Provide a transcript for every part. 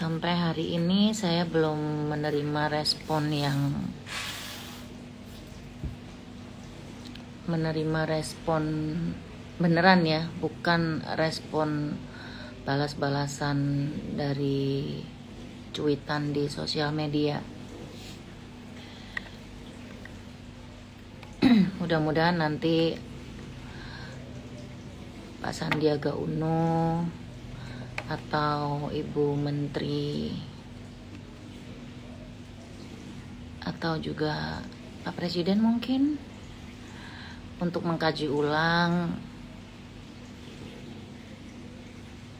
Sampai hari ini saya belum menerima respon beneran ya, bukan respon balas-balasan dari cuitan di sosial media. Mudah-mudahan nanti Pak Sandiaga Uno atau Ibu Menteri atau juga Pak Presiden mungkin untuk mengkaji ulang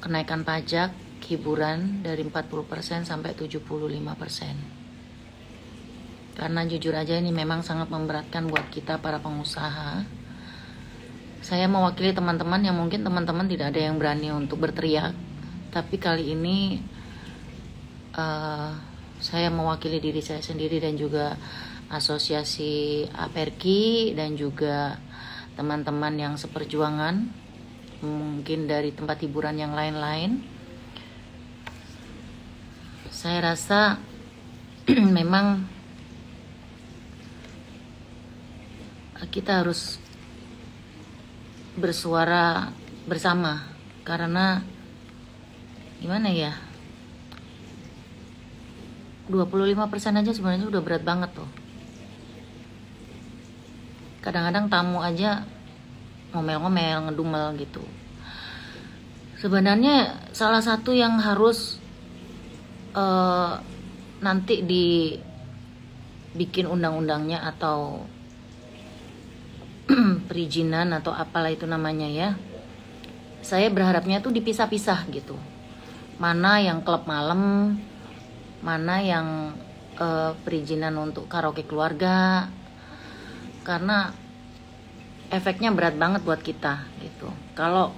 kenaikan pajak hiburan dari 40% sampai 75%. Karena jujur aja ini memang sangat memberatkan buat kita para pengusaha. Saya mewakili teman-teman yang mungkin teman-teman tidak ada yang berani untuk berteriak, tapi kali ini saya mewakili diri saya sendiri dan juga asosiasi APERKI dan juga teman-teman yang seperjuangan, mungkin dari tempat hiburan yang lain-lain. Saya rasa memang kita harus bersuara bersama, karena gimana ya, 25% aja sebenarnya udah berat banget tuh. Kadang-kadang tamu aja ngomel-ngomel, ngedumel gitu. Sebenarnya salah satu yang harus nanti dibikin undang-undangnya atau perizinan atau apalah itu namanya ya, saya berharapnya tuh dipisah-pisah gitu. Mana yang klub malam, mana yang perizinan untuk karaoke keluarga, karena efeknya berat banget buat kita gitu. Kalau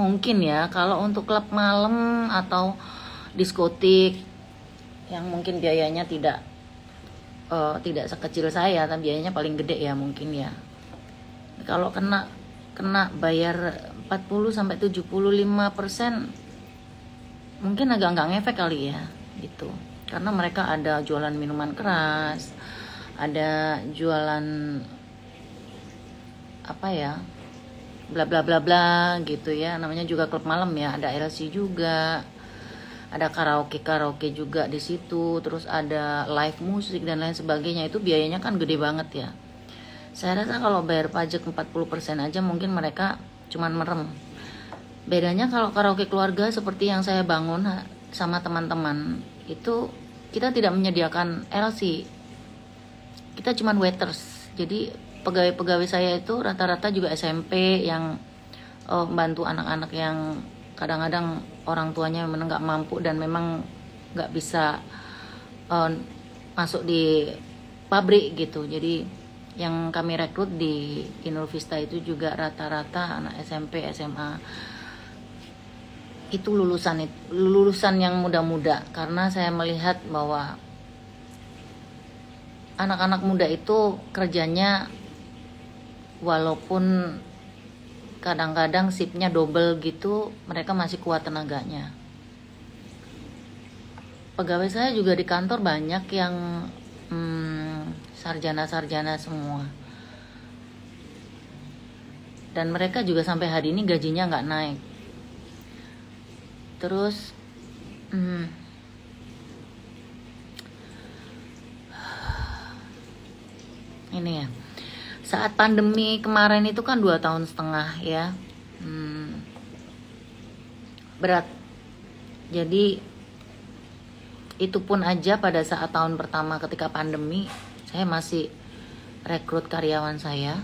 mungkin ya, kalau untuk klub malam atau diskotik yang mungkin biayanya tidak sekecil saya, tapi biayanya paling gede ya mungkin ya. Kalau kena bayar 40 sampai 75%, mungkin agak nggak ngefek kali ya gitu. Karena mereka ada jualan minuman keras, ada jualan apa ya, bla bla bla bla gitu ya, namanya juga klub malam ya, ada LC juga, ada karaoke juga di situ, terus ada live musik dan lain sebagainya. Itu biayanya kan gede banget ya. Saya rasa kalau bayar pajak 40% aja mungkin mereka cuman merem. Bedanya kalau karaoke keluarga seperti yang saya bangun sama teman-teman, itu kita tidak menyediakan LC, kita cuman waiters. Jadi pegawai-pegawai saya itu rata-rata juga SMP yang bantu anak-anak yang kadang-kadang orang tuanya memang nggak mampu dan memang nggak bisa masuk di pabrik gitu. Jadi yang kami rekrut di Inul-Vista itu juga rata-rata anak SMP, SMA. Itu lulusan yang muda-muda, karena saya melihat bahwa anak-anak muda itu kerjanya walaupun kadang-kadang shiftnya double gitu, mereka masih kuat tenaganya. Pegawai saya juga di kantor banyak yang sarjana-sarjana semua, dan mereka juga sampai hari ini gajinya nggak naik. Terus ini ya, saat pandemi kemarin itu kan 2,5 tahun ya, berat. Jadi itu pun aja pada saat tahun pertama ketika pandemi, saya masih rekrut karyawan saya.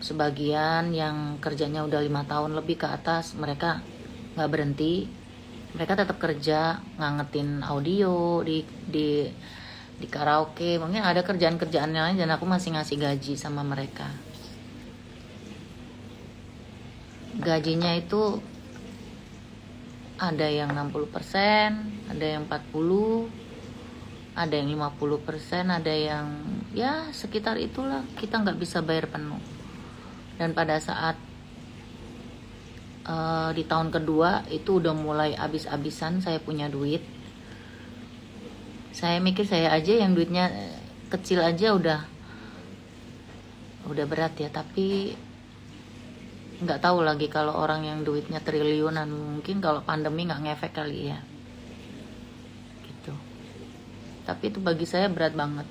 Sebagian yang kerjanya udah 5 tahun lebih ke atas, mereka nggak berhenti, mereka tetap kerja ngangetin audio di karaoke. Mungkin ada kerjaan-kerjaan lain dan aku masih ngasih gaji sama mereka. Gajinya itu ada yang 60%, ada yang 40%, ada yang 50%, ada yang ya sekitar itulah. Kita nggak bisa bayar penuh. Dan pada saat di tahun kedua itu udah mulai habis-habisan saya punya duit. Saya mikir saya aja yang duitnya kecil aja udah berat ya, tapi nggak tahu lagi kalau orang yang duitnya triliunan. Mungkin kalau pandemi nggak ngefek kali ya gitu. Tapi itu bagi saya berat banget,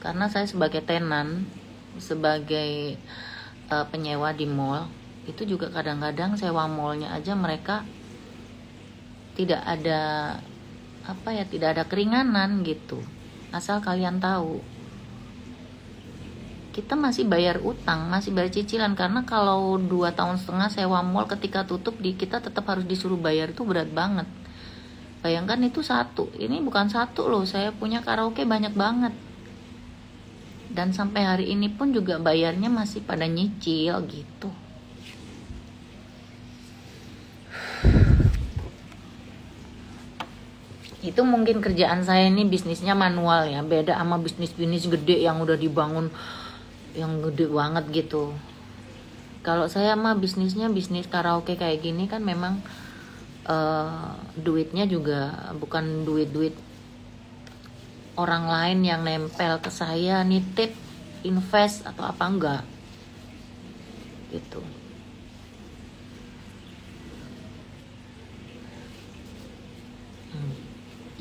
karena saya sebagai tenan, sebagai penyewa di mall, itu juga kadang-kadang sewa mallnya aja mereka tidak ada tidak ada keringanan gitu. Asal kalian tahu, kita masih bayar utang, masih bayar cicilan, karena kalau 2,5 tahun sewa mall ketika tutup kita tetap harus disuruh bayar, itu berat banget. Bayangkan itu satu, ini bukan satu loh, saya punya karaoke banyak banget. Dan sampai hari ini pun juga bayarnya masih pada nyicil gitu. Itu mungkin kerjaan saya ini bisnisnya manual ya, beda sama bisnis-bisnis gede yang udah dibangun yang gede banget gitu. Kalau saya mah bisnisnya bisnis karaoke kayak gini kan memang duitnya juga bukan duit orang lain yang nempel ke saya, nitip, invest atau apa, enggak gitu.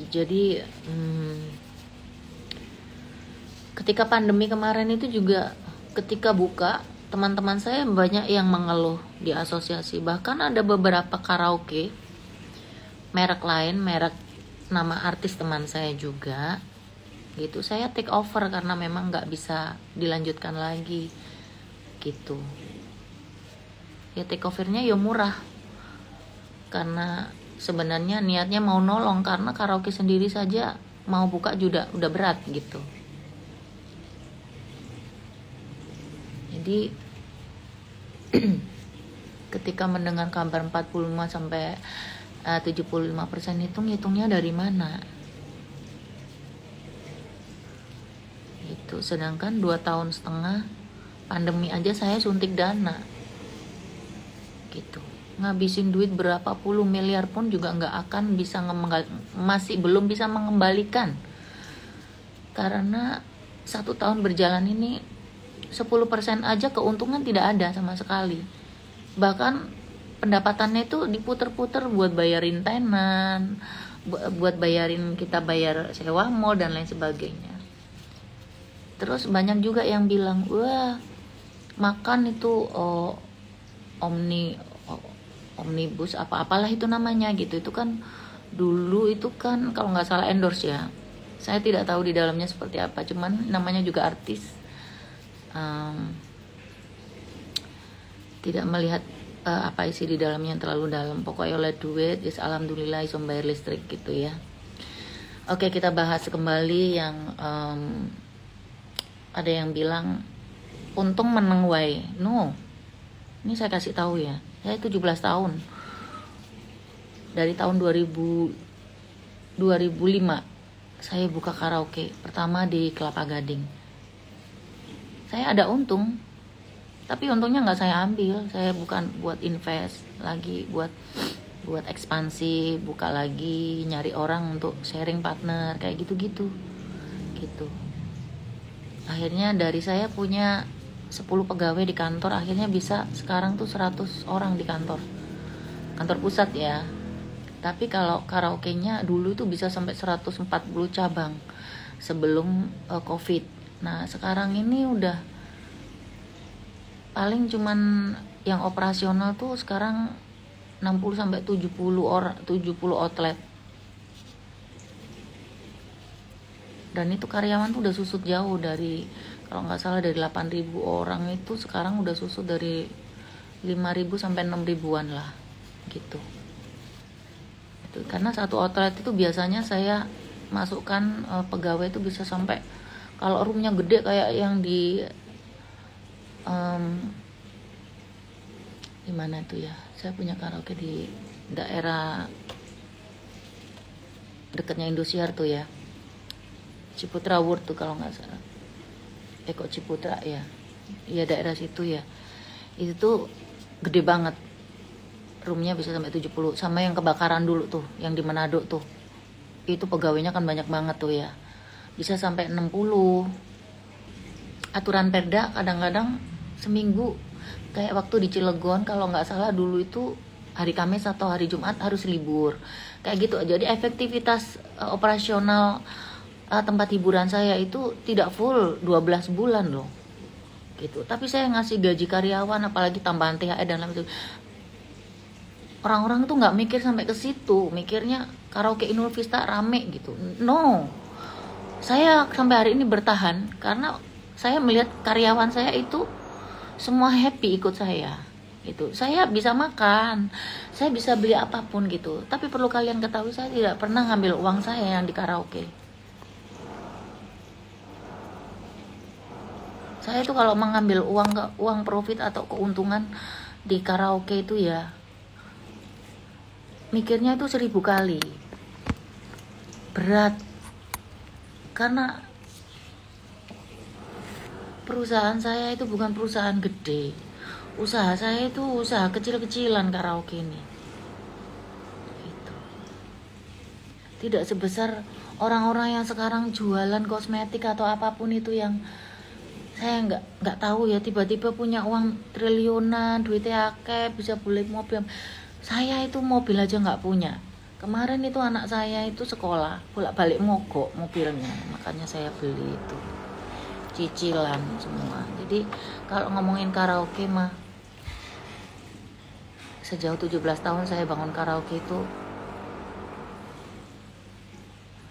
Jadi ketika pandemi kemarin itu juga, ketika buka, teman-teman saya banyak yang mengeluh di asosiasi. Bahkan ada beberapa karaoke merek lain, merek nama artis teman saya juga gitu, saya take over karena memang nggak bisa dilanjutkan lagi gitu ya. Take overnya ya murah, karena sebenarnya niatnya mau nolong, karena karaoke sendiri saja mau buka juga udah berat gitu. Jadi ketika mendengar kabar 45 sampai 75% hitungnya dari mana gitu. Sedangkan 2,5 tahun pandemi aja saya suntik dana gitu, ngabisin duit berapa puluh miliar pun juga nggak akan bisa masih belum bisa mengembalikan, karena 1 tahun berjalan ini 10% aja keuntungan tidak ada sama sekali. Bahkan pendapatannya itu diputer-puter buat bayarin tenan, buat bayarin kita bayar sewa mall dan lain sebagainya. Terus banyak juga yang bilang, wah makan itu omnibus apalah itu namanya gitu. Itu kan dulu itu kan kalau nggak salah endorse ya. Saya tidak tahu di dalamnya seperti apa, cuman namanya juga artis. Tidak melihat apa isi di dalamnya yang terlalu dalam. Pokoknya oleh duit, alhamdulillah iso bayar listrik gitu ya. Oke, kita bahas kembali yang ada yang bilang untung meneng wae. No, ini saya kasih tahu ya, saya 17 tahun dari tahun 2005 saya buka karaoke pertama di Kelapa Gading. Saya ada untung, tapi untungnya nggak saya ambil. Saya bukan buat invest lagi, buat ekspansi, buka lagi, nyari orang untuk sharing partner kayak gitu. Akhirnya dari saya punya 10 pegawai di kantor, akhirnya bisa sekarang tuh 100 orang di kantor pusat ya. Tapi kalau karaoke-nya dulu itu bisa sampai 140 cabang sebelum COVID. Nah sekarang ini udah paling cuman yang operasional tuh sekarang 60 sampai 70 outlet. Dan itu karyawan tuh udah susut jauh, dari kalau nggak salah dari 8.000 orang itu sekarang udah susut dari 5.000 sampai 6.000-an lah gitu. Itu karena satu outlet itu biasanya saya masukkan pegawai itu bisa sampai, kalau roomnya gede kayak yang di mana itu ya, saya punya karaoke di daerah dekatnya Indosiar tuh ya, Ciputra World tuh kalau nggak salah, kok Ciputra ya, daerah situ ya. Itu tuh gede banget roomnya bisa sampai 70. Sama yang kebakaran dulu tuh, yang di Manado tuh, itu pegawainya kan banyak banget tuh ya, bisa sampai 60. Aturan Perda kadang-kadang seminggu, kayak waktu di Cilegon kalau nggak salah dulu itu hari Kamis atau hari Jumat harus libur kayak gitu. Jadi efektivitas operasional tempat hiburan saya itu tidak full 12 bulan loh gitu. Tapi saya ngasih gaji karyawan, apalagi tambahan THR dan lain sebagainya. Orang-orang tuh nggak mikir sampai ke situ, mikirnya karaoke Inul Vista rame gitu. No, saya sampai hari ini bertahan karena saya melihat karyawan saya itu semua happy ikut saya. Gitu. Saya bisa makan, saya bisa beli apapun gitu. Tapi perlu kalian ketahui, saya tidak pernah ngambil uang saya yang di karaoke. Saya itu kalau mengambil uang profit atau keuntungan di karaoke itu ya mikirnya itu 1000 kali berat, karena perusahaan saya itu bukan perusahaan gede. Usaha saya itu usaha kecil-kecilan karaoke ini gitu. Tidak sebesar orang-orang yang sekarang jualan kosmetik atau apapun itu, yang saya nggak tahu ya, tiba-tiba punya uang triliunan, duitnya akeh, bisa beli mobil. Saya itu mobil aja nggak punya. Kemarin itu anak saya itu sekolah bolak-balik mogok mobilnya, makanya saya beli itu, cicilan semua. Jadi kalau ngomongin karaoke mah, sejauh 17 tahun saya bangun karaoke itu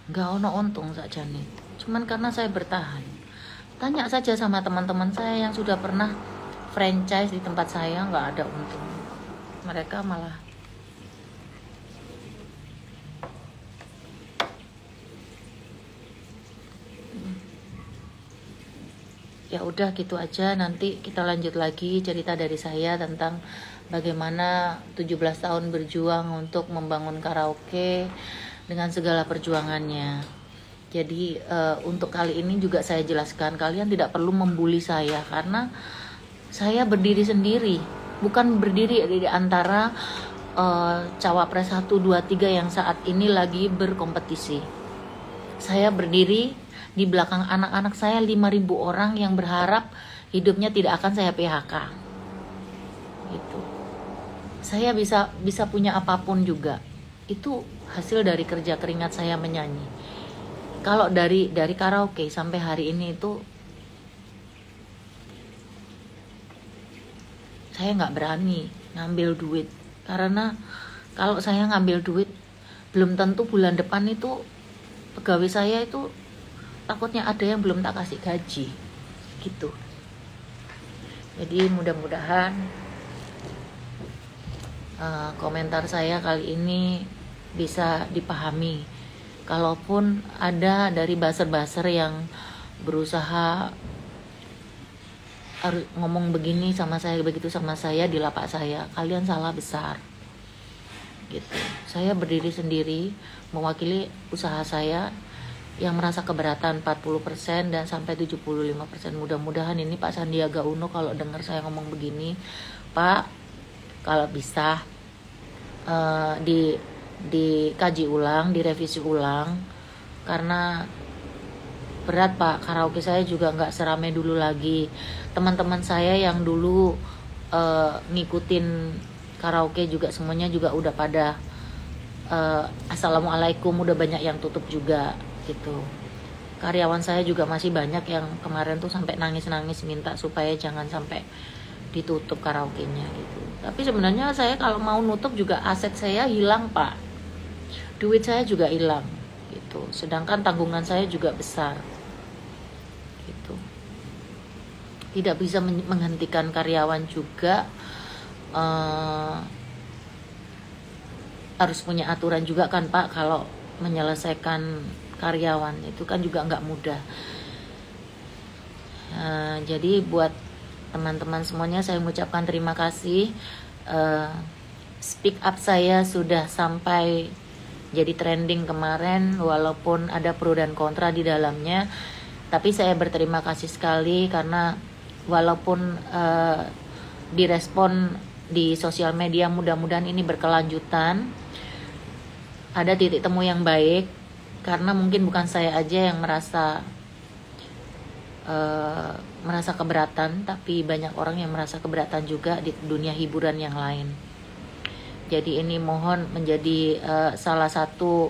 nggak ono untung saja nih, cuman karena saya bertahan. Tanya saja sama teman-teman saya yang sudah pernah franchise di tempat saya, nggak ada untung. Mereka malah ya udah gitu aja. Nanti kita lanjut lagi cerita dari saya tentang bagaimana 17 tahun berjuang untuk membangun karaoke dengan segala perjuangannya. Jadi untuk kali ini juga saya jelaskan, kalian tidak perlu membuli saya karena saya berdiri sendiri, bukan berdiri di antara cawapres 1, 2, 3 yang saat ini lagi berkompetisi. Saya berdiri di belakang anak-anak saya 5.000 orang yang berharap hidupnya tidak akan saya PHK. Gitu. Saya bisa punya apapun juga. Itu hasil dari kerja keringat saya menyanyi. Kalau dari karaoke sampai hari ini itu saya nggak berani ngambil duit, karena kalau saya ngambil duit belum tentu bulan depan itu pegawai saya itu takutnya ada yang belum tak kasih gaji gitu. Jadi mudah-mudahan komentar saya kali ini bisa dipahami. Kalaupun ada dari buzzer-buzzer yang berusaha harus ngomong begini sama saya, begitu sama saya di lapak saya, kalian salah besar gitu. Saya berdiri sendiri mewakili usaha saya yang merasa keberatan 40% dan sampai 75%. Mudah-mudahan ini Pak Sandiaga Uno kalau dengar saya ngomong begini, Pak, kalau bisa dikaji ulang, direvisi ulang, karena berat Pak, karaoke saya juga nggak seramai dulu lagi. Teman-teman saya yang dulu ngikutin karaoke juga semuanya juga udah pada assalamualaikum, udah banyak yang tutup juga gitu. Karyawan saya juga masih banyak yang kemarin tuh sampai nangis-nangis minta supaya jangan sampai ditutup karaoke-nya gitu. Tapi sebenarnya saya kalau mau nutup juga aset saya hilang Pak, duit saya juga hilang gitu. Sedangkan tanggungan saya juga besar gitu. Tidak bisa menghentikan karyawan juga, harus punya aturan juga kan Pak. Kalau menyelesaikan karyawan itu kan juga nggak mudah. Jadi buat teman-teman semuanya saya mengucapkan terima kasih. Speak up saya sudah sampai jadi trending kemarin, walaupun ada pro dan kontra di dalamnya, tapi saya berterima kasih sekali karena walaupun direspon di sosial media. Mudah-mudahan ini berkelanjutan, ada titik temu yang baik, karena mungkin bukan saya aja yang merasa keberatan, tapi banyak orang yang merasa keberatan juga di dunia hiburan yang lain. Jadi ini mohon menjadi salah satu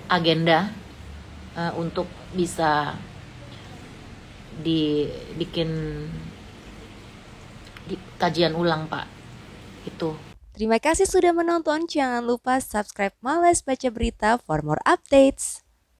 agenda untuk bisa dibikin kajian ulang, Pak. Itu. Terima kasih sudah menonton. Jangan lupa subscribe Males Baca Berita for more updates.